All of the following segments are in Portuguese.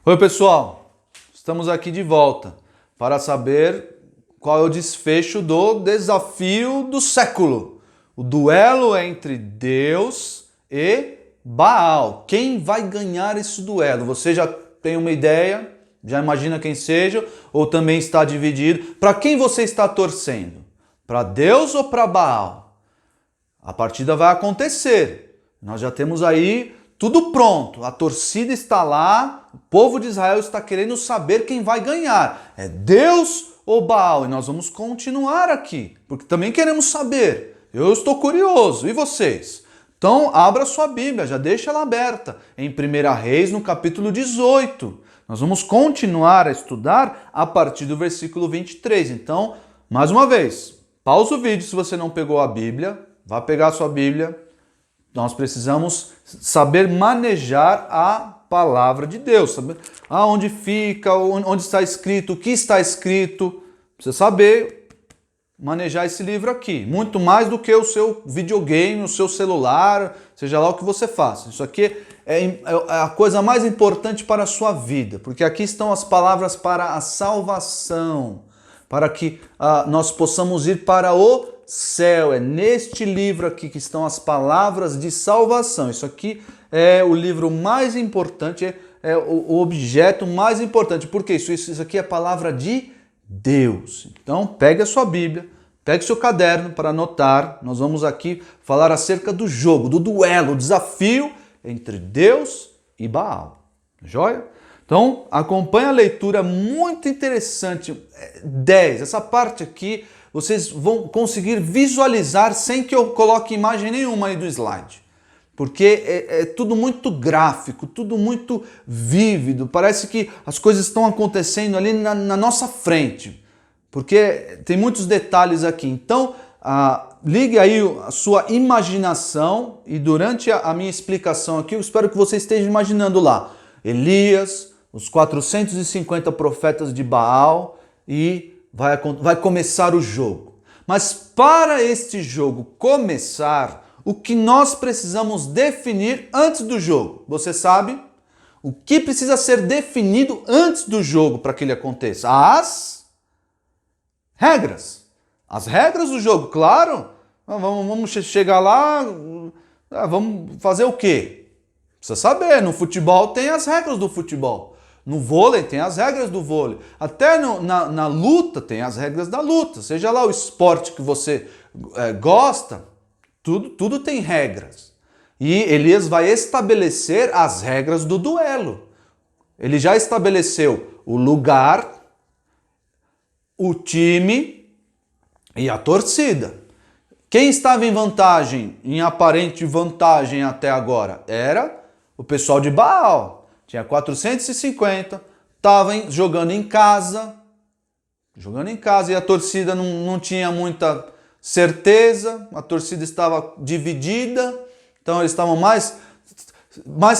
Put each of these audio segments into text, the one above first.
Oi pessoal, estamos aqui de volta para saber qual é o desfecho do desafio do século. O duelo entre Deus e Baal. Quem vai ganhar esse duelo? Você já tem uma ideia? Já imagina quem seja? Ou também está dividido? Para quem você está torcendo? Para Deus ou para Baal? A partida vai acontecer. Nós já temos aí tudo pronto. A torcida está lá. O povo de Israel está querendo saber quem vai ganhar. É Deus ou Baal? E nós vamos continuar aqui, porque também queremos saber. Eu estou curioso. E vocês? Então, abra sua Bíblia, já deixa ela aberta. Em 1 Reis, no capítulo 18. Nós vamos continuar a estudar a partir do versículo 23. Então, mais uma vez, pausa o vídeo se você não pegou a Bíblia. Vá pegar a sua Bíblia. Nós precisamos saber manejar a palavra de Deus. Saber onde fica, onde está escrito, o que está escrito. Precisa saber manejar esse livro aqui. Muito mais do que o seu videogame, o seu celular, seja lá o que você faça. Isso aqui é a coisa mais importante para a sua vida, porque aqui estão as palavras para a salvação, para que nós possamos ir para o céu. É neste livro aqui que estão as palavras de salvação. Isso aqui é o livro mais importante, é o objeto mais importante. Por quê? Isso aqui é a palavra de Deus. Então, pegue a sua Bíblia, pegue o seu caderno para anotar. Nós vamos aqui falar acerca do jogo, do duelo, o desafio entre Deus e Baal. Joia? Então, acompanhe a leitura, muito interessante. 10. Essa parte aqui vocês vão conseguir visualizar sem que eu coloque imagem nenhuma aí do slide. Porque é tudo muito gráfico, tudo muito vívido. Parece que as coisas estão acontecendo ali na nossa frente. Porque tem muitos detalhes aqui. Então, ligue aí a sua imaginação e durante a minha explicação aqui, eu espero que você esteja imaginando lá Elias, os 450 profetas de Baal e vai começar o jogo. Mas para este jogo começar, o que nós precisamos definir antes do jogo? Você sabe? O que precisa ser definido antes do jogo para que ele aconteça? As regras. As regras do jogo, claro. Vamos chegar lá, vamos fazer o quê? Precisa saber, no futebol tem as regras do futebol. No vôlei tem as regras do vôlei. Até na luta tem as regras da luta. Seja lá o esporte que você gosta, tudo tem regras. E Elias vai estabelecer as regras do duelo. Ele já estabeleceu o lugar, o time e a torcida. Quem estava em vantagem, em aparente vantagem até agora, era o pessoal de Baal. Tinha 450, estavam jogando em casa e a torcida não tinha muita certeza, a torcida estava dividida, então eles estavam mais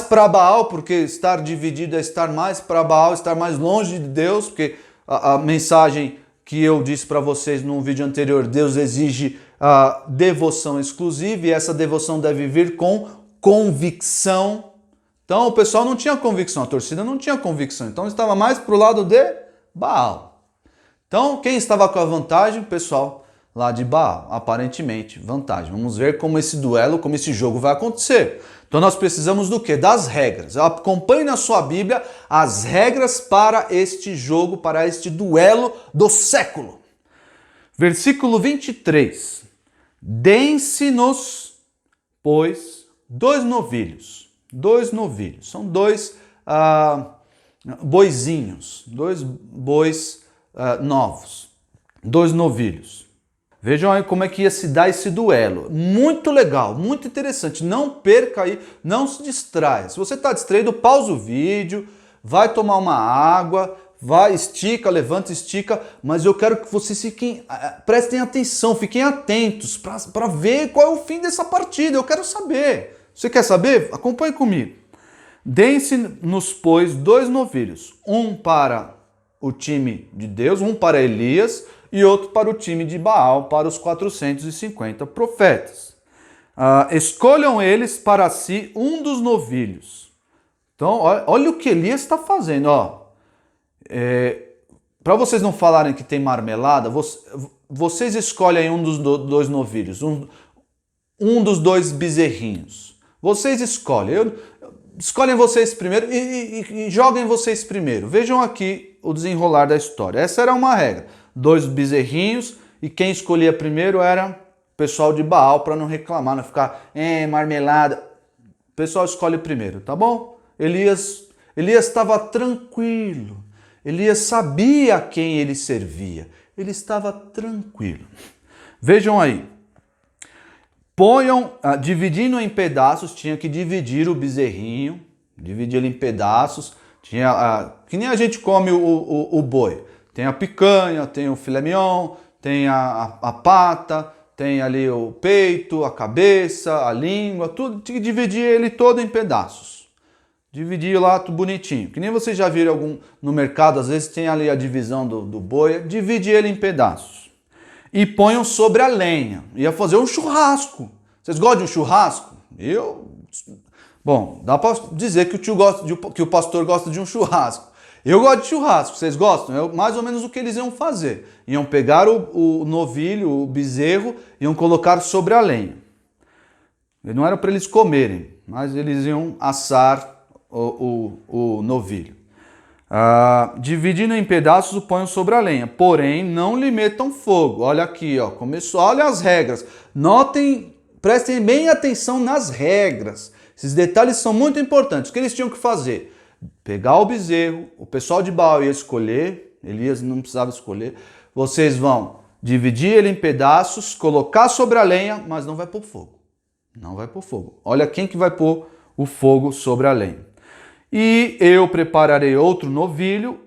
para Baal, porque estar dividido é estar mais para Baal, estar mais longe de Deus, porque a mensagem que eu disse para vocês no vídeo anterior, Deus exige a devoção exclusiva e essa devoção deve vir com convicção. Então o pessoal não tinha convicção, a torcida não tinha convicção, então estava mais para o lado de Baal. Então quem estava com a vantagem? O pessoal lá de Baal, aparentemente vantagem. Vamos ver como esse duelo, como esse jogo vai acontecer. Então nós precisamos do quê? Das regras. Acompanhe na sua Bíblia as regras para este jogo, para este duelo do século. Versículo 23. Deem-se-nos, pois, dois novilhos. São dois boizinhos, dois bois novos, dois novilhos. Vejam aí como é que ia se dar esse duelo. Muito legal, muito interessante. Não perca aí, não se distraia. Se você está distraído, pausa o vídeo, vai tomar uma água, vai, estica, levanta, estica, mas eu quero que vocês prestem atenção, fiquem atentos para ver qual é o fim dessa partida. Eu quero saber. Você quer saber? Acompanhe comigo. Deem-se-nos, pois, dois novilhos, um para o time de Deus, um para Elias e outro para o time de Baal, para os 450 profetas. Escolham eles para si um dos novilhos, Então, olha o que Elias está fazendo. Ó. Para vocês não falarem que tem marmelada, vocês escolhem aí um dos dois novilhos, um dos dois bezerrinhos. Vocês escolhem. Escolhem vocês primeiro e joguem vocês primeiro. Vejam aqui o desenrolar da história. Essa era uma regra. 2 bezerrinhos e quem escolhia primeiro era o pessoal de Baal, para não reclamar, não ficar marmelada. O pessoal escolhe primeiro, tá bom? Elias estava tranquilo. Elias sabia a quem ele servia. Ele estava tranquilo. Vejam aí. Dividindo em pedaços, tinha que dividir o bezerrinho, dividir ele em pedaços, que nem a gente come o boi. Tem a picanha, tem o filé mignon, tem a pata, tem ali o peito, a cabeça, a língua, tudo. Tinha que dividir ele todo em pedaços. Dividir lá tudo bonitinho. Que nem vocês já viram no mercado, às vezes tem ali a divisão do boi, divide ele em pedaços. E ponham sobre a lenha. Ia fazer um churrasco. Vocês gostam de um churrasco? Bom, dá para dizer que o pastor gosta de um churrasco. Eu gosto de churrasco. Vocês gostam? É mais ou menos o que eles iam fazer. Iam pegar o novilho, o bezerro, iam colocar sobre a lenha. Não era para eles comerem, mas eles iam assar o novilho. Dividindo em pedaços o ponham sobre a lenha, porém não lhe metam fogo. Olha aqui, ó, começou, olha as regras. Notem, prestem bem atenção nas regras. Esses detalhes são muito importantes. O que eles tinham que fazer? Pegar o bezerro, o pessoal de Baal ia escolher, Elias não precisava escolher. Vocês vão dividir ele em pedaços, colocar sobre a lenha, mas não vai pôr fogo. Não vai pôr fogo. Olha quem que vai pôr o fogo sobre a lenha. E eu prepararei o outro novilho,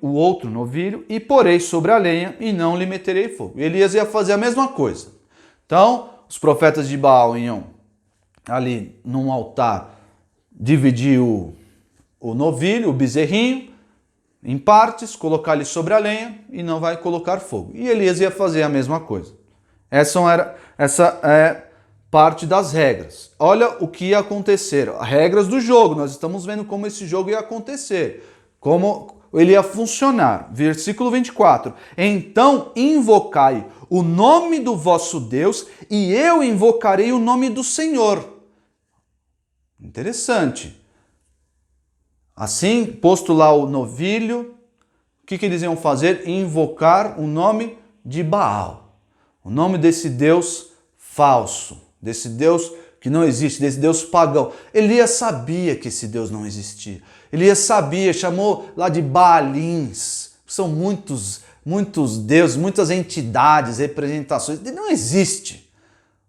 e porei sobre a lenha, e não lhe meterei fogo. Elias ia fazer a mesma coisa. Então, os profetas de Baal iam ali num altar dividir o novilho, o bezerrinho, em partes, colocar ele sobre a lenha, e não vai colocar fogo. E Elias ia fazer a mesma coisa. Essa é parte das regras. Olha o que ia acontecer. Regras do jogo. Nós estamos vendo como esse jogo ia acontecer. Como ele ia funcionar. Versículo 24. Então invocai o nome do vosso Deus e eu invocarei o nome do Senhor. Interessante. Assim, posto lá o novilho, o que eles iam fazer? Invocar o nome de Baal. O nome desse Deus falso. Desse Deus que não existe, desse Deus pagão. Elias sabia que esse Deus não existia. Elias sabia, chamou lá de Baalins. São muitos deuses, muitas entidades, representações. Ele não existe.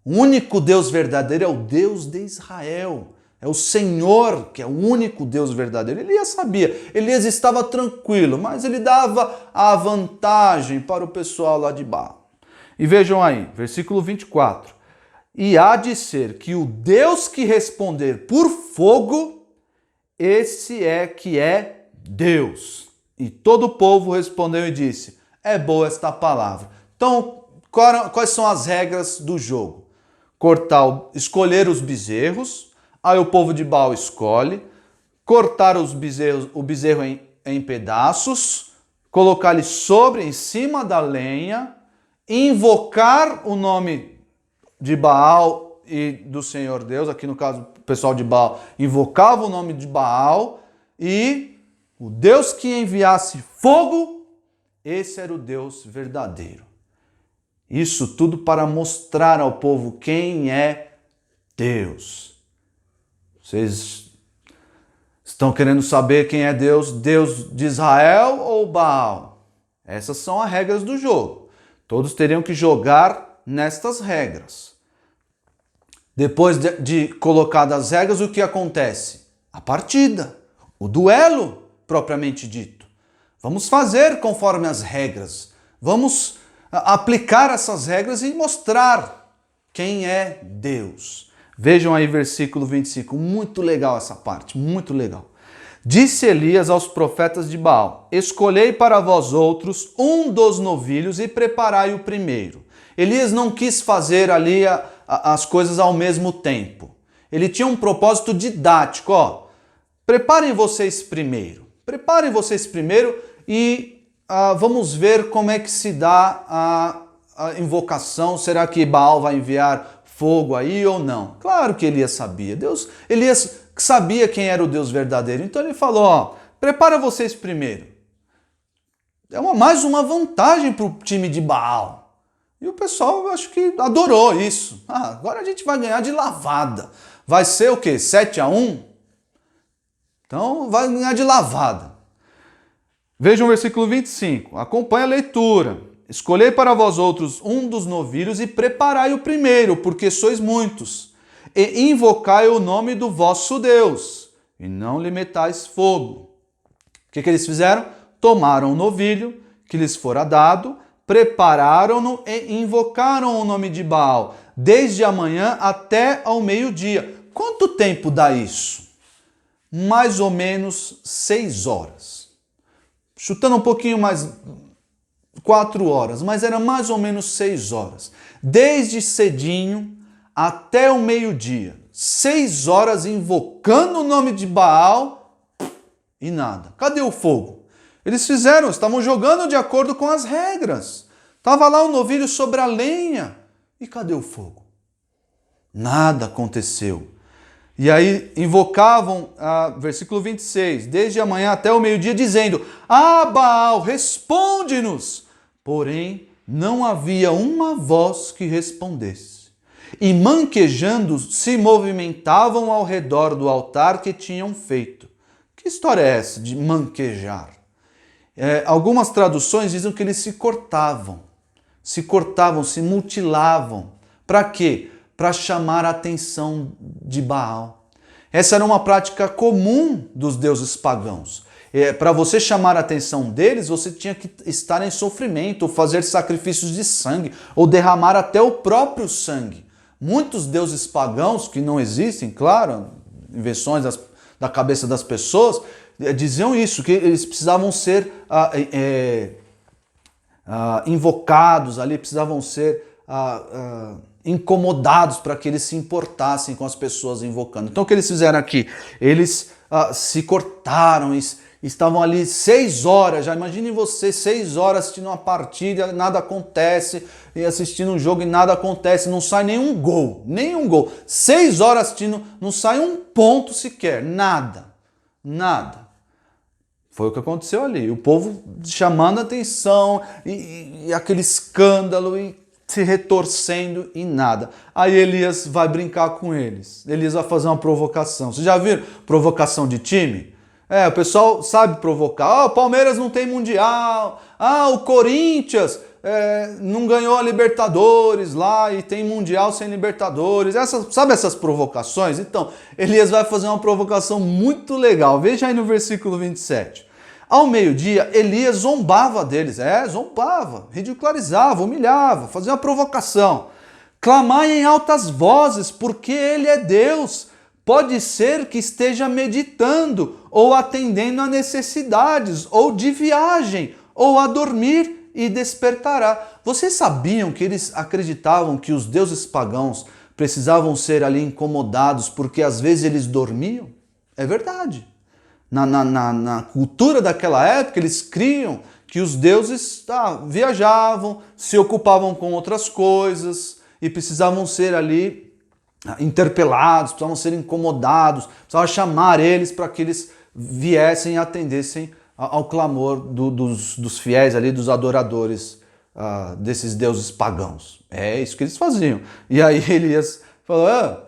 O único Deus verdadeiro é o Deus de Israel. É o Senhor, que é o único Deus verdadeiro. Elias sabia. Elias estava tranquilo, mas ele dava a vantagem para o pessoal lá de Baal. E vejam aí, versículo 24. E há de ser que o Deus que responder por fogo, esse é que é Deus. E todo o povo respondeu e disse, é boa esta palavra. Então, quais são as regras do jogo? Escolher os bezerros, aí o povo de Baal escolhe, cortar o bezerro em pedaços, colocar ele em cima da lenha, invocar o nome de Baal e do Senhor Deus, aqui no caso o pessoal de Baal invocava o nome de Baal e o Deus que enviasse fogo, esse era o Deus verdadeiro. Isso tudo para mostrar ao povo quem é Deus. Vocês estão querendo saber quem é Deus? Deus de Israel ou Baal? Essas são as regras do jogo. Todos teriam que jogar nestas regras. Depois de colocadas as regras, o que acontece? A partida, o duelo propriamente dito. Vamos fazer conforme as regras. Vamos aplicar essas regras e mostrar quem é Deus. Vejam aí versículo 25, muito legal essa parte, muito legal. Disse Elias aos profetas de Baal, escolhei para vós outros um dos novilhos e preparai o primeiro. Elias não quis fazer ali as coisas ao mesmo tempo. Ele tinha um propósito didático, ó. preparem vocês primeiro. Preparem vocês primeiro e vamos ver como é que se dá a invocação. Será que Baal vai enviar fogo aí ou não? Claro que Elias sabia. Elias sabia quem era o Deus verdadeiro. Então ele falou, ó, prepara vocês primeiro. É mais uma vantagem para o time de Baal. E o pessoal, acho que adorou isso. Agora a gente vai ganhar de lavada. Vai ser o quê? 7-1? Então vai ganhar de lavada. Vejam o versículo 25. Acompanhe a leitura. Escolhei para vós outros um dos novilhos e preparai o primeiro, porque sois muitos. E invocai o nome do vosso Deus, e não lhe metais fogo. O que eles fizeram? Tomaram o novilho que lhes fora dado, prepararam-no e invocaram o nome de Baal, desde a manhã até ao meio-dia. Quanto tempo dá isso? Mais ou menos 6 horas. Chutando um pouquinho mais, 4 horas, mas era mais ou menos 6 horas. Desde cedinho até o meio-dia. 6 horas invocando o nome de Baal e nada. Cadê o fogo? Eles estavam jogando de acordo com as regras. Estava lá o novilho sobre a lenha. E cadê o fogo? Nada aconteceu. E aí invocavam, versículo 26, desde a manhã até o meio-dia, dizendo, Baal, responde-nos! Porém, não havia uma voz que respondesse. E manquejando, se movimentavam ao redor do altar que tinham feito. Que história é essa de manquejar? Algumas traduções dizem que eles se cortavam, se mutilavam. Para quê? Para chamar a atenção de Baal. Essa era uma prática comum dos deuses pagãos. Para você chamar a atenção deles, você tinha que estar em sofrimento, ou fazer sacrifícios de sangue, ou derramar até o próprio sangue. Muitos deuses pagãos, que não existem, claro, invenções da cabeça das pessoas, diziam isso, que eles precisavam ser invocados ali, precisavam ser incomodados para que eles se importassem com as pessoas invocando. Então o que eles fizeram aqui? Eles se cortaram, estavam ali 6 horas, já imagine você, 6 horas assistindo uma partida, nada acontece, e assistindo um jogo e nada acontece, não sai nenhum gol. 6 horas assistindo, não sai um ponto sequer, nada. Foi o que aconteceu ali, o povo chamando a atenção, e aquele escândalo, e se retorcendo e nada. Aí Elias vai brincar com eles. Elias vai fazer uma provocação. Vocês já viram provocação de time? O pessoal sabe provocar. O Palmeiras não tem mundial. O Corinthians não ganhou a Libertadores lá e tem mundial sem Libertadores. Sabe essas provocações? Então, Elias vai fazer uma provocação muito legal. Veja aí no versículo 27. Ao meio-dia, Elias zombava deles, zombava, ridicularizava, humilhava, fazia uma provocação. Clamai em altas vozes, porque ele é Deus. Pode ser que esteja meditando, ou atendendo a necessidades, ou de viagem, ou a dormir e despertará. Vocês sabiam que eles acreditavam que os deuses pagãos precisavam ser ali incomodados, porque às vezes eles dormiam? É verdade. Na cultura daquela época, eles criam que os deuses viajavam, se ocupavam com outras coisas e precisavam ser ali interpelados, precisavam ser incomodados, precisavam chamar eles para que eles viessem e atendessem ao clamor dos fiéis ali, dos adoradores desses deuses pagãos. É isso que eles faziam. E aí Elias falou,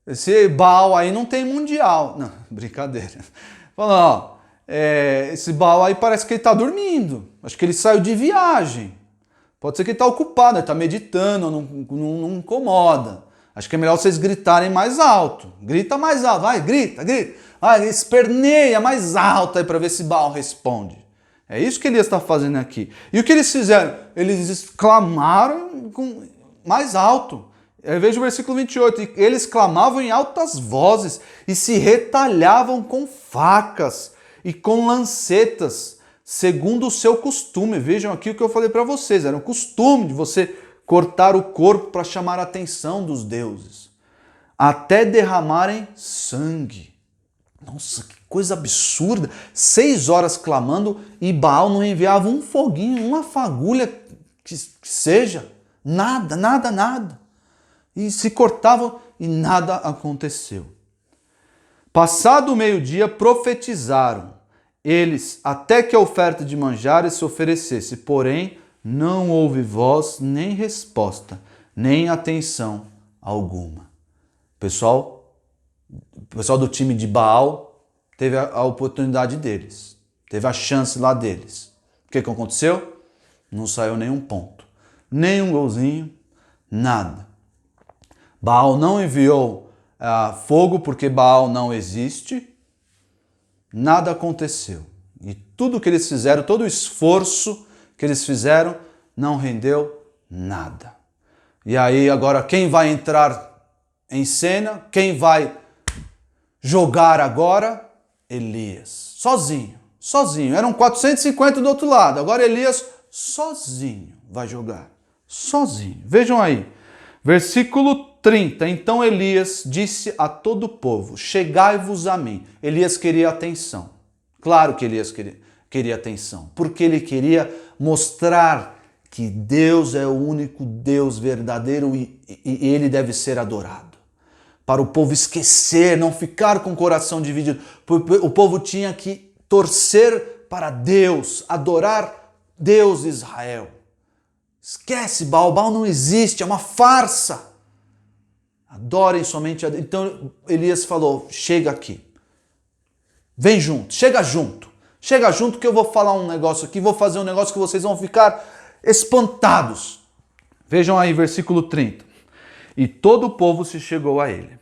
esse Baal aí não tem mundial. Não, brincadeira. Falando, esse Baal aí parece que ele está dormindo. Acho que ele saiu de viagem. Pode ser que ele está ocupado, ele está meditando, não incomoda. Acho que é melhor vocês gritarem mais alto. Grita mais alto, vai, grita. Vai, esperneia mais alto aí para ver se Baal responde. É isso que Elias está fazendo aqui. E o que eles fizeram? Eles clamaram mais alto. Veja o versículo 28, eles clamavam em altas vozes e se retalhavam com facas e com lancetas, segundo o seu costume. Vejam aqui o que eu falei para vocês, era um costume de você cortar o corpo para chamar a atenção dos deuses, até derramarem sangue. Nossa, que coisa absurda. 6 horas clamando e Baal não enviava um foguinho, uma fagulha que seja. Nada, nada, nada. E se cortavam e nada aconteceu. Passado o meio-dia, profetizaram eles até que a oferta de manjares se oferecesse. Porém, não houve voz, nem resposta, nem atenção alguma. O pessoal do time de Baal teve a oportunidade deles. Teve a chance lá deles. O que aconteceu? Não saiu nenhum ponto. Nem um golzinho, nada. Baal não enviou fogo porque Baal não existe. Nada aconteceu. E tudo que eles fizeram, todo o esforço que eles fizeram, não rendeu nada. E aí agora quem vai entrar em cena? Quem vai jogar agora? Elias. Sozinho, sozinho. Eram 450 do outro lado. Agora Elias sozinho vai jogar. Sozinho. Vejam aí. Versículo 30. Então Elias disse a todo o povo: chegai-vos a mim. Elias queria atenção. Claro que Elias queria atenção. Porque ele queria mostrar que Deus é o único Deus verdadeiro e ele deve ser adorado. Para o povo esquecer, não ficar com o coração dividido. O povo tinha que torcer para Deus, adorar Deus de Israel. Esquece Baal, Baal não existe, é uma farsa. Adorem somente a Deus. Então Elias falou: chega aqui, vem junto, chega junto que eu vou falar um negócio aqui, vou fazer um negócio que vocês vão ficar espantados. Vejam aí, versículo 30. E todo o povo se chegou a ele.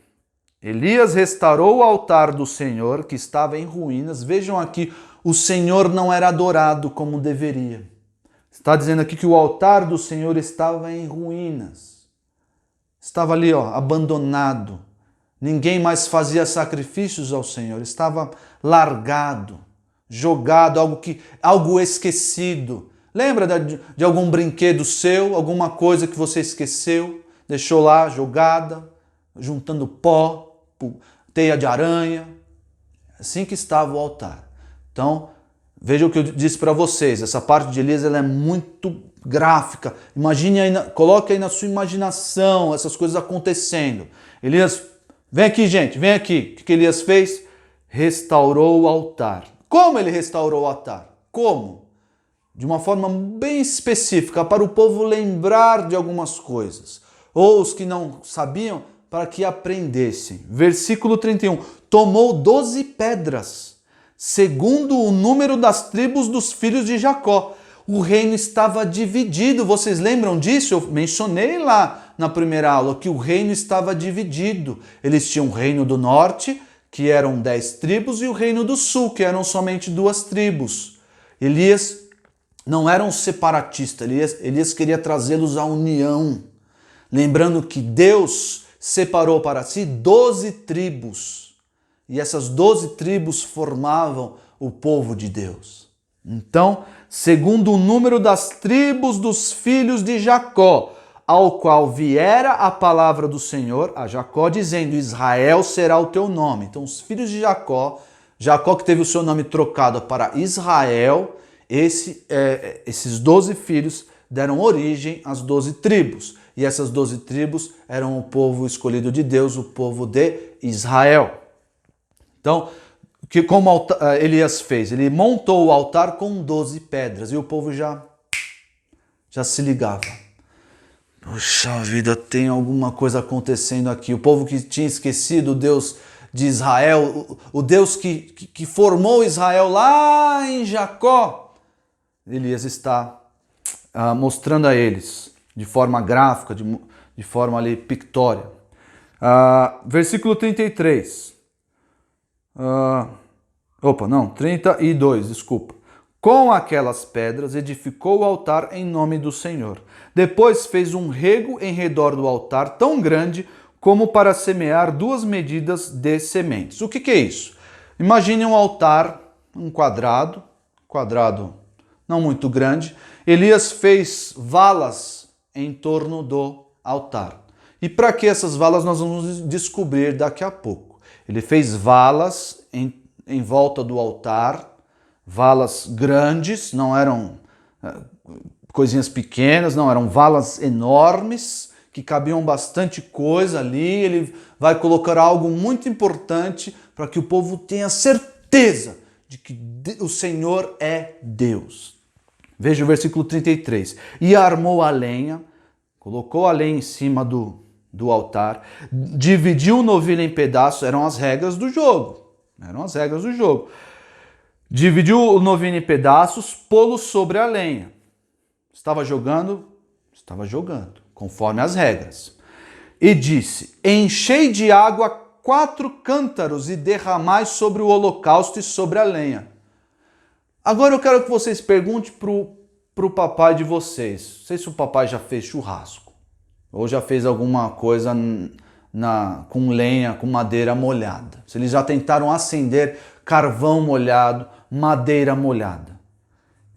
Elias restaurou o altar do Senhor, que estava em ruínas. Vejam aqui, o Senhor não era adorado como deveria. Está dizendo aqui que o altar do Senhor estava em ruínas. Estava ali, abandonado. Ninguém mais fazia sacrifícios ao Senhor. Estava largado, jogado, algo esquecido. Lembra de algum brinquedo seu, alguma coisa que você esqueceu, deixou lá jogada, juntando pó, teia de aranha? Assim que estava o altar. Então, veja o que eu disse para vocês, essa parte de Elias ela é muito gráfica. Imagine aí, coloque aí na sua imaginação essas coisas acontecendo. Elias, vem aqui gente, vem aqui. O que Elias fez? Restaurou o altar. Como ele restaurou o altar? Como? De uma forma bem específica, para o povo lembrar de algumas coisas. Ou os que não sabiam, para que aprendessem. Versículo 31. Tomou 12 pedras, segundo o número das tribos dos filhos de Jacó. O reino estava dividido. Vocês lembram disso? Eu mencionei lá na primeira aula que o reino estava dividido. Eles tinham o reino do norte, que eram 10 tribos, e o reino do sul, que eram somente 2 tribos. Elias não era um separatista. Elias queria trazê-los à união. Lembrando que Deus separou para si 12 tribos. E essas 12 tribos formavam o povo de Deus. Então, segundo o número das tribos dos filhos de Jacó, ao qual viera a palavra do Senhor a Jacó, dizendo: Israel será o teu nome. Então, os filhos de Jacó que teve o seu nome trocado para Israel, esses 12 filhos deram origem às 12 tribos. E essas 12 tribos eram o povo escolhido de Deus, o povo de Israel. Então, como Elias fez? Ele montou o altar com 12 pedras e o povo já se ligava. Puxa vida, tem alguma coisa acontecendo aqui. O povo que tinha esquecido o Deus de Israel, o Deus que formou Israel lá em Jacó, Elias está mostrando a eles de forma gráfica, de forma ali pictória. Versículo 33. 32, desculpa. Com aquelas pedras edificou o altar em nome do Senhor. Depois fez um rego em redor do altar tão grande como para semear 2 medidas de sementes. O que é isso? Imagine um altar, um quadrado não muito grande. Elias fez valas em torno do altar. E para que essas valas nós vamos descobrir daqui a pouco. Ele fez valas em em volta do altar, valas grandes, não eram coisinhas pequenas, não, eram valas enormes, que cabiam bastante coisa ali. Ele vai colocar algo muito importante para que o povo tenha certeza de que o Senhor é Deus. Veja o versículo 33. E armou a lenha, colocou a lenha em cima do altar, dividiu o novilho em pedaços, eram as regras do jogo. Dividiu o novilho em pedaços, pô-lo sobre a lenha. Estava jogando, conforme as regras. E disse: enchei de água 4 cântaros e derramai sobre o holocausto e sobre a lenha. Agora eu quero que vocês perguntem pro papai de vocês. Não sei se o papai já fez churrasco ou já fez alguma coisa com lenha, com madeira molhada. Se eles já tentaram acender carvão molhado, madeira molhada.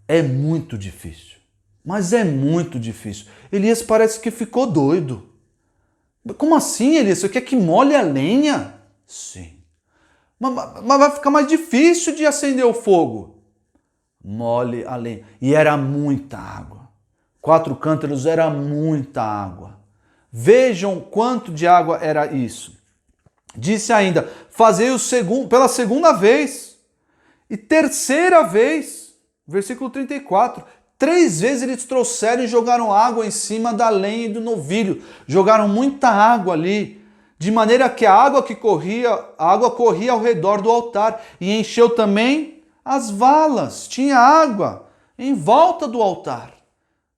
É muito difícil. Mas é muito difícil. Elias parece que ficou doido. Como assim, Elias? Você quer que molhe a lenha? Sim. Mas vai ficar mais difícil de acender o fogo. Molhe a lenha. E era muita água. 4 cântaros era muita água. Vejam quanto de água era isso. Disse ainda: fazei pela segunda vez e terceira vez. Versículo 34. 3 vezes eles trouxeram e jogaram água em cima da lenha e do novilho. Jogaram muita água ali, de maneira que a água corria ao redor do altar e encheu também as valas. Tinha água em volta do altar.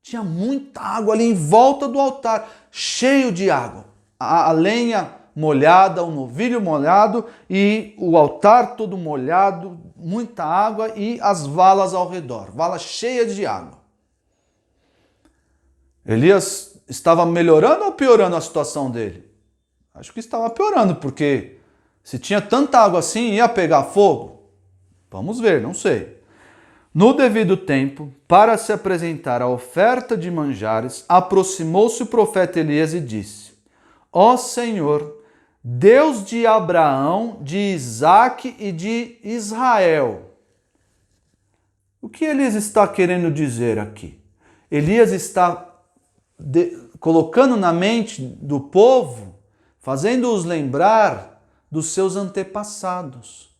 Tinha muita água ali em volta do altar, cheio de água. A lenha molhada, o novilho molhado e o altar todo molhado, muita água e as valas ao redor, valas cheias de água. Elias estava melhorando ou piorando a situação dele? Acho que estava piorando, porque se tinha tanta água assim, ia pegar fogo? Vamos ver, não sei. No devido tempo, para se apresentar a oferta de manjares, aproximou-se o profeta Elias e disse: ó Senhor, Deus de Abraão, de Isaque e de Israel. O que Elias está querendo dizer aqui? Elias está colocando na mente do povo, fazendo-os lembrar dos seus antepassados.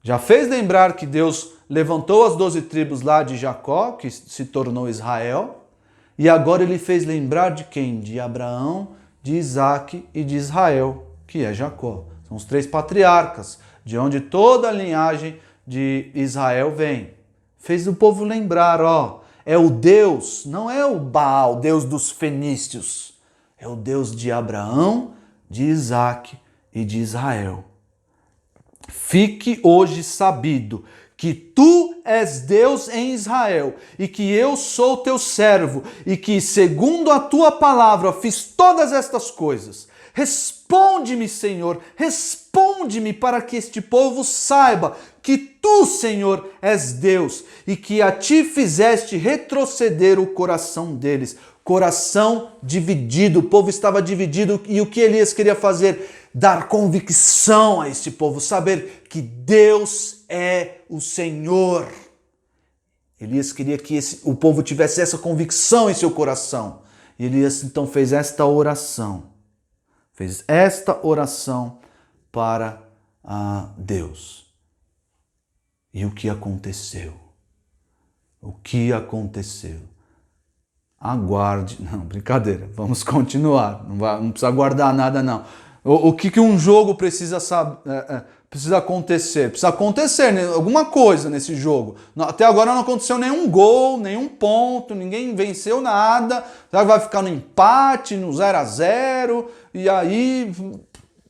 Já fez lembrar que Deus levantou as 12 tribos lá de Jacó, que se tornou Israel, e agora ele fez lembrar de quem? De Abraão, de Isaque e de Israel, que é Jacó. São os 3 patriarcas, de onde toda a linhagem de Israel vem. Fez o povo lembrar, é o Deus, não é o Baal, Deus dos fenícios, é o Deus de Abraão, de Isaque e de Israel. Fique hoje sabido que tu és Deus em Israel e que eu sou teu servo e que, segundo a tua palavra, fiz todas estas coisas. Responde-me, Senhor, responde-me para que este povo saiba que tu, Senhor, és Deus e que a ti fizeste retroceder o coração deles. Coração dividido, o povo estava dividido e o que Elias queria fazer? Dar convicção a este povo, saber que Deus é o Senhor. Elias queria que o povo tivesse essa convicção em seu coração. E Elias então fez esta oração. Fez esta oração para Deus. E o que aconteceu? O que aconteceu? Aguarde. Não, brincadeira. Vamos continuar. Não precisa guardar nada, não. O que um jogo precisa acontecer? Precisa acontecer alguma coisa nesse jogo. Até agora não aconteceu nenhum gol, nenhum ponto, ninguém venceu nada. Vai ficar no empate, no 0-0. E aí, o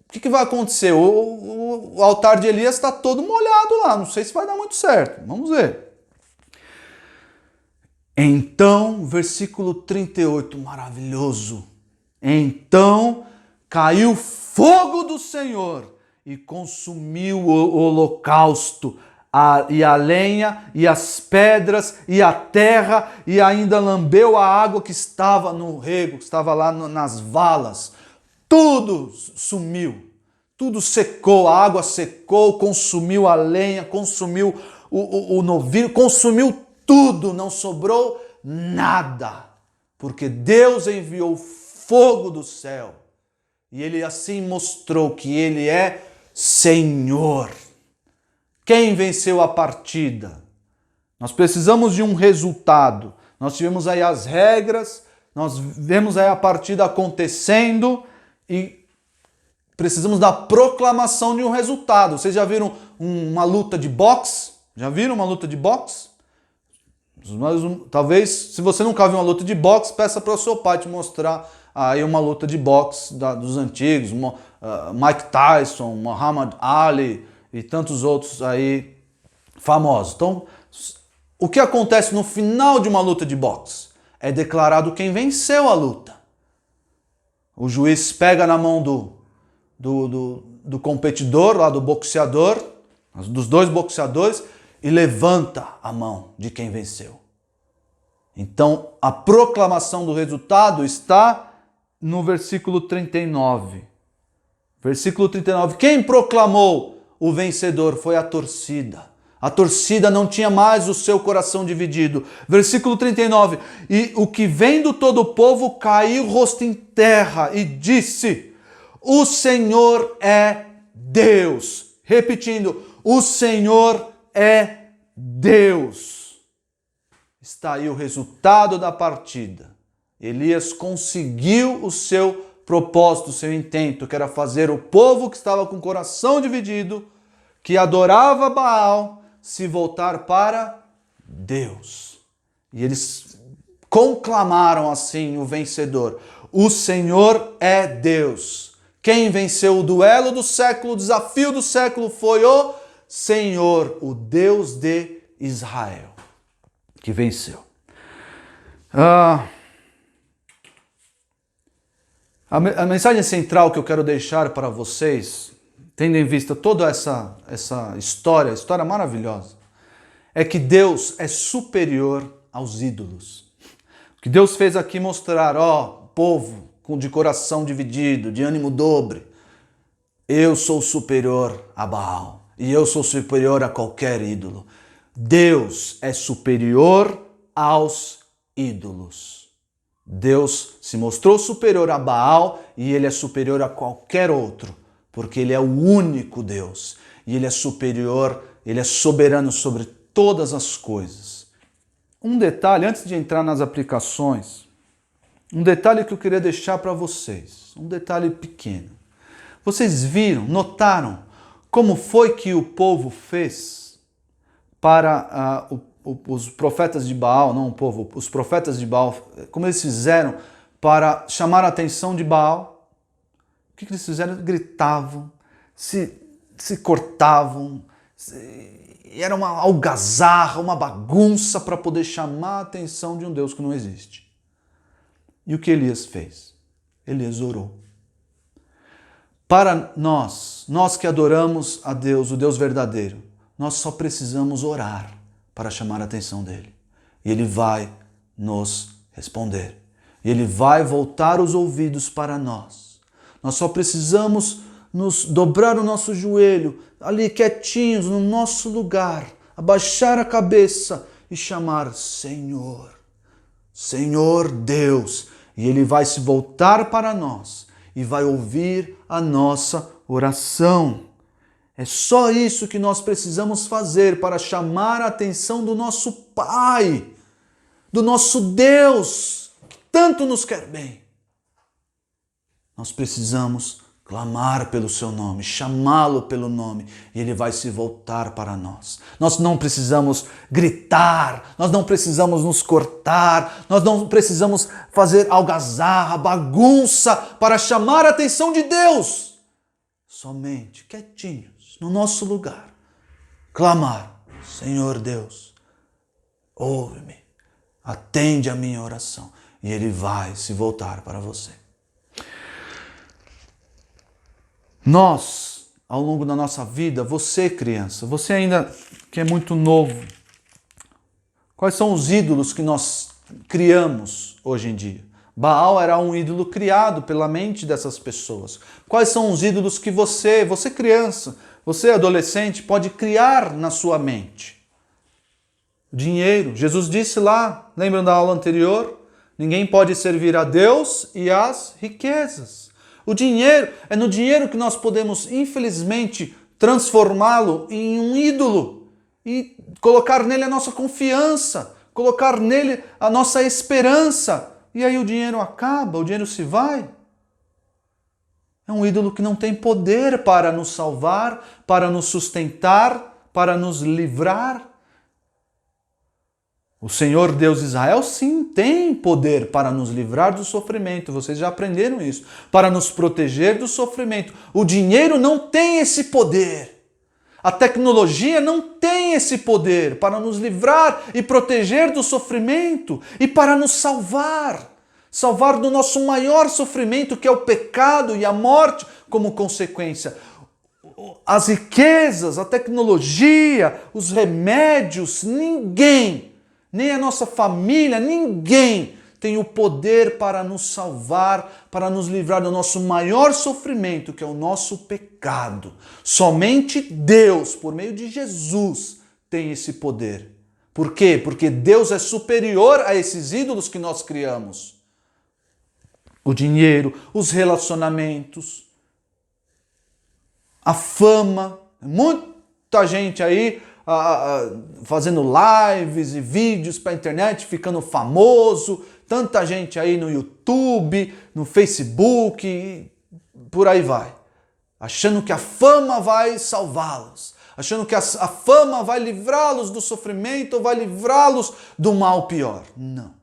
que vai acontecer? O altar de Elias está todo molhado lá. Não sei se vai dar muito certo. Vamos ver. Então, versículo 38, maravilhoso. Então caiu fogo do Senhor e consumiu o holocausto, e a lenha, e as pedras, e a terra, e ainda lambeu a água que estava no rego, que estava lá nas valas. Tudo sumiu, tudo secou, a água secou, consumiu a lenha, consumiu o novilho, consumiu tudo, não sobrou nada, porque Deus enviou fogo do céu e ele assim mostrou que ele é Senhor. Quem venceu a partida? Nós precisamos de um resultado. Nós tivemos aí as regras, nós vemos aí a partida acontecendo e precisamos da proclamação de um resultado. Vocês já viram uma luta de boxe? Já viram uma luta de boxe? Talvez, se você nunca viu uma luta de boxe, peça para o seu pai te mostrar aí uma luta de boxe dos antigos, Mike Tyson, Muhammad Ali e tantos outros aí famosos. Então, o que acontece no final de uma luta de boxe? É declarado quem venceu a luta. O juiz pega na mão do competidor, lá do boxeador, dos dois boxeadores, e levanta a mão de quem venceu. Então, a proclamação do resultado está no versículo 39. Versículo 39. Quem proclamou o vencedor foi a torcida. A torcida não tinha mais o seu coração dividido. Versículo 39. E o que vendo todo o povo caiu o rosto em terra e disse: o Senhor é Deus. Repetindo, o Senhor é Deus. Está aí o resultado da partida. Elias conseguiu o seu propósito, o seu intento, que era fazer o povo que estava com o coração dividido, que adorava Baal, se voltar para Deus. E eles conclamaram assim o vencedor: o Senhor é Deus. Quem venceu o duelo do século, o desafio do século foi o Senhor, o Deus de Israel, que venceu. A mensagem central que eu quero deixar para vocês, tendo em vista toda essa história maravilhosa, é que Deus é superior aos ídolos. O que Deus fez aqui mostrar, povo de coração dividido, de ânimo dobre, eu sou superior a Baal. E eu sou superior a qualquer ídolo. Deus é superior aos ídolos. Deus se mostrou superior a Baal e ele é superior a qualquer outro, porque ele é o único Deus. E ele é superior, ele é soberano sobre todas as coisas. Um detalhe, antes de entrar nas aplicações, um detalhe que eu queria deixar para vocês, um detalhe pequeno. Vocês viram, notaram como foi que o povo fez para os profetas de Baal, não o povo, os profetas de Baal, como eles fizeram para chamar a atenção de Baal? O que eles fizeram? Eles gritavam, se cortavam, era uma algazarra, uma bagunça para poder chamar a atenção de um Deus que não existe. E o que Elias fez? Elias orou. Para nós que adoramos a Deus, o Deus verdadeiro, nós só precisamos orar para chamar a atenção dele. E ele vai nos responder. E ele vai voltar os ouvidos para nós. Nós só precisamos nos dobrar o nosso joelho, ali quietinhos no nosso lugar, abaixar a cabeça e chamar Senhor, Senhor Deus. E ele vai se voltar para nós e vai ouvir a nossa oração. É só isso que nós precisamos fazer para chamar a atenção do nosso Pai, do nosso Deus, que tanto nos quer bem. Nós precisamos clamar pelo seu nome, chamá-lo pelo nome, e ele vai se voltar para nós. Nós não precisamos gritar, nós não precisamos nos cortar, nós não precisamos fazer algazarra, bagunça para chamar a atenção de Deus. Somente quietinhos, no nosso lugar, clamar: Senhor Deus, ouve-me, atende a minha oração, e ele vai se voltar para você. Nós, ao longo da nossa vida, você criança, você ainda que é muito novo, quais são os ídolos que nós criamos hoje em dia? Baal era um ídolo criado pela mente dessas pessoas. Quais são os ídolos que você criança, você adolescente, pode criar na sua mente? Dinheiro. Jesus disse lá, lembram da aula anterior? Ninguém pode servir a Deus e às riquezas. O dinheiro, é no dinheiro que nós podemos, infelizmente, transformá-lo em um ídolo e colocar nele a nossa confiança, colocar nele a nossa esperança. E aí o dinheiro acaba, o dinheiro se vai. É um ídolo que não tem poder para nos salvar, para nos sustentar, para nos livrar. O Senhor Deus de Israel sim tem poder para nos livrar do sofrimento, vocês já aprenderam isso, para nos proteger do sofrimento. O dinheiro não tem esse poder. A tecnologia não tem esse poder para nos livrar e proteger do sofrimento e para nos salvar. Salvar do nosso maior sofrimento, que é o pecado e a morte como consequência. As riquezas, a tecnologia, os remédios, ninguém, nem a nossa família, ninguém tem o poder para nos salvar, para nos livrar do nosso maior sofrimento, que é o nosso pecado. Somente Deus, por meio de Jesus, tem esse poder. Por quê? Porque Deus é superior a esses ídolos que nós criamos. O dinheiro, os relacionamentos, a fama. Muita gente aí fazendo lives e vídeos para a internet, ficando famoso. Tanta gente aí no YouTube, no Facebook, e por aí vai. Achando que a fama vai salvá-los. Achando que a fama vai livrá-los do sofrimento ou vai livrá-los do mal pior. Não.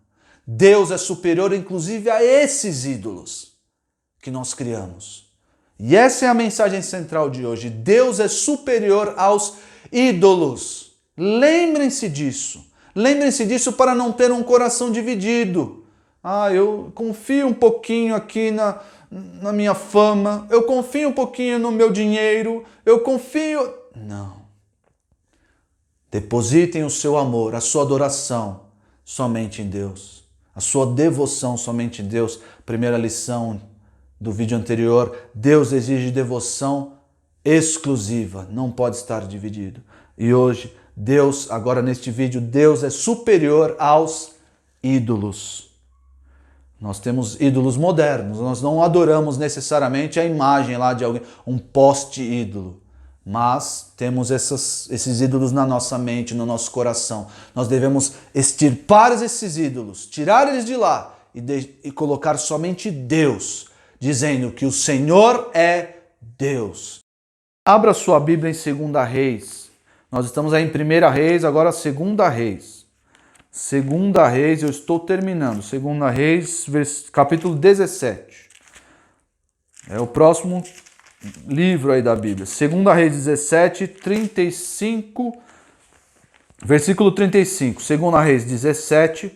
Deus é superior, inclusive, a esses ídolos que nós criamos. E essa é a mensagem central de hoje. Deus é superior aos ídolos. Lembrem-se disso. Lembrem-se disso para não ter um coração dividido. Eu confio um pouquinho aqui na minha fama. Eu confio um pouquinho no meu dinheiro. Eu confio... Não. Depositem o seu amor, a sua adoração somente em Deus. A sua devoção somente em Deus. Primeira lição do vídeo anterior. Deus exige devoção exclusiva. Não pode estar dividido. E hoje, Deus, agora neste vídeo, Deus é superior aos ídolos. Nós temos ídolos modernos. Nós não adoramos necessariamente a imagem lá de alguém, um poste ídolo. Mas temos esses ídolos na nossa mente, no nosso coração. Nós devemos extirpar esses ídolos, tirar eles de lá e colocar somente Deus, dizendo que o Senhor é Deus. Abra sua Bíblia em 2 Reis. Nós estamos aí em 1 Reis, agora 2 Reis. 2 Reis, eu estou terminando. 2 Reis, capítulo 17. É o próximo livro aí da Bíblia. 2 Reis 17, 35, versículo 35. 2 Reis 17,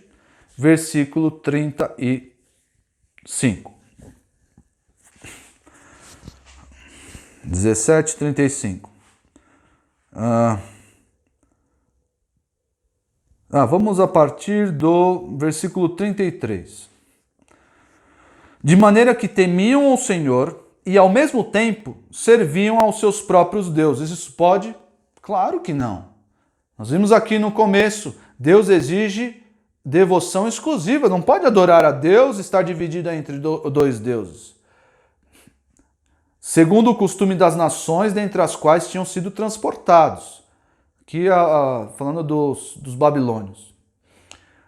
versículo 35. 17, 35. Vamos a partir do versículo 33. De maneira que temiam ao Senhor e ao mesmo tempo serviam aos seus próprios deuses. Isso pode? Claro que não. Nós vimos aqui no começo, Deus exige devoção exclusiva. Não pode adorar a Deus e estar dividido entre dois deuses. Segundo o costume das nações, dentre as quais tinham sido transportados. Aqui falando dos babilônios.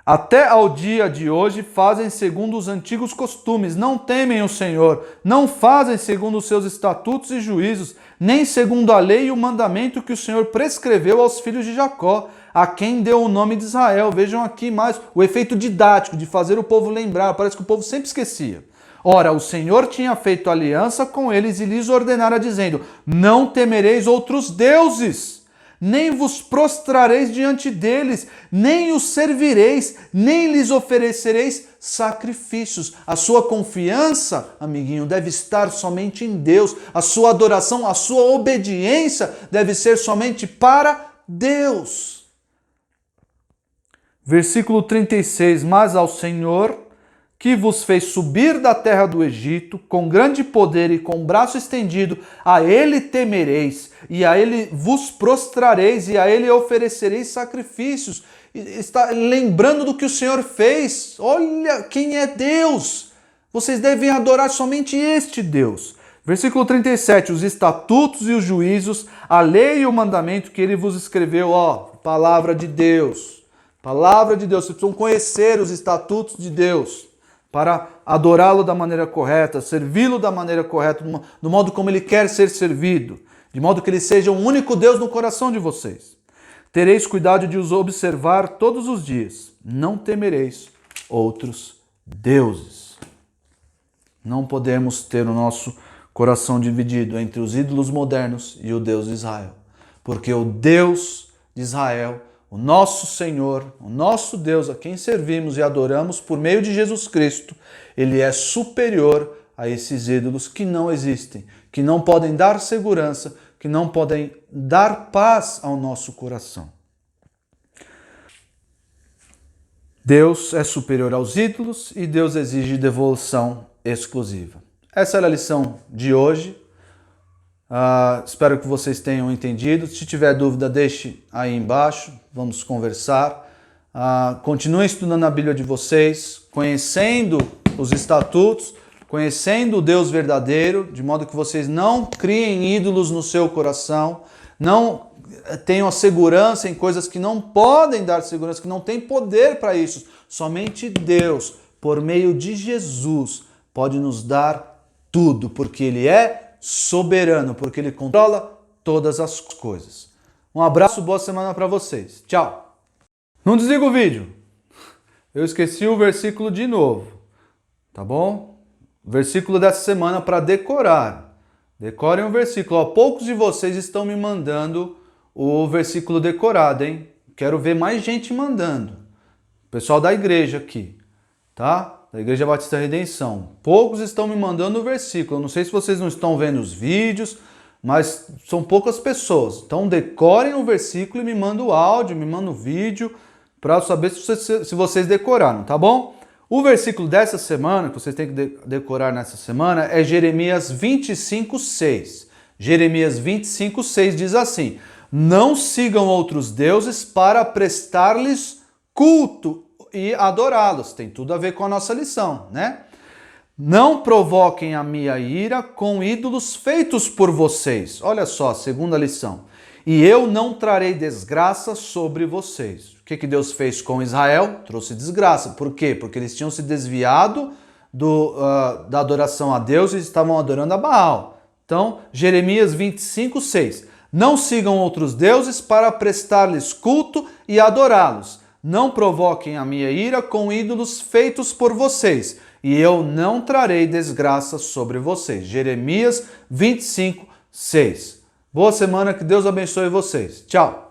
Até ao dia de hoje fazem segundo os antigos costumes, não temem o Senhor, não fazem segundo os seus estatutos e juízos, nem segundo a lei e o mandamento que o Senhor prescreveu aos filhos de Jacó, a quem deu o nome de Israel. Vejam aqui mais o efeito didático de fazer o povo lembrar, parece que o povo sempre esquecia. Ora, o Senhor tinha feito aliança com eles e lhes ordenara, dizendo: não temereis outros deuses, nem vos prostrareis diante deles, nem os servireis, nem lhes oferecereis sacrifícios. A sua confiança, amiguinho, deve estar somente em Deus. A sua adoração, a sua obediência deve ser somente para Deus. Versículo 36. Mas ao Senhor, que vos fez subir da terra do Egito, com grande poder e com braço estendido, a ele temereis, e a ele vos prostrareis, e a ele oferecereis sacrifícios. Está lembrando do que o Senhor fez. Olha quem é Deus. Vocês devem adorar somente este Deus. Versículo 37, os estatutos e os juízos, a lei e o mandamento que ele vos escreveu, palavra de Deus. Palavra de Deus, vocês precisam conhecer os estatutos de Deus para adorá-lo da maneira correta, servi-lo da maneira correta, no modo como ele quer ser servido, de modo que ele seja o único Deus no coração de vocês. Tereis cuidado de os observar todos os dias, não temereis outros deuses. Não podemos ter o nosso coração dividido entre os ídolos modernos e o Deus de Israel, porque o Deus de Israel, o nosso Senhor, o nosso Deus, a quem servimos e adoramos por meio de Jesus Cristo, ele é superior a esses ídolos que não existem, que não podem dar segurança, que não podem dar paz ao nosso coração. Deus é superior aos ídolos e Deus exige devoção exclusiva. Essa era a lição de hoje. Espero que vocês tenham entendido. Se tiver dúvida, deixe aí embaixo. Vamos conversar. Continuem estudando a Bíblia de vocês, conhecendo os estatutos, conhecendo o Deus verdadeiro, de modo que vocês não criem ídolos no seu coração, não tenham a segurança em coisas que não podem dar segurança, que não têm poder para isso. Somente Deus, por meio de Jesus, pode nos dar tudo, porque Ele é soberano, porque Ele controla todas as coisas. Um abraço, boa semana para vocês. Tchau! Não desliga o vídeo. Eu esqueci o versículo de novo, tá bom? Versículo dessa semana para decorar. Decorem o versículo. Poucos de vocês estão me mandando o versículo decorado, hein? Quero ver mais gente mandando. Pessoal da igreja aqui, tá? Da Igreja Batista Redenção. Poucos estão me mandando o versículo. Eu não sei se vocês não estão vendo os vídeos, mas são poucas pessoas. Então decorem o versículo e me mandem o áudio, me mandem o vídeo, para saber se vocês decoraram, tá bom? O versículo dessa semana, que vocês têm que decorar nessa semana, é Jeremias 25:6. Jeremias 25:6 diz assim: não sigam outros deuses para prestar-lhes culto e adorá-los. Tem tudo a ver com a nossa lição, né? Não provoquem a minha ira com ídolos feitos por vocês. Olha só, a segunda lição. E eu não trarei desgraça sobre vocês. O que Deus fez com Israel? Trouxe desgraça. Por quê? Porque eles tinham se desviado da adoração a Deus e estavam adorando a Baal. Então, Jeremias 25:6. Não sigam outros deuses para prestar-lhes culto e adorá-los. Não provoquem a minha ira com ídolos feitos por vocês, e eu não trarei desgraça sobre vocês. Jeremias 25:6. Boa semana, que Deus abençoe vocês. Tchau!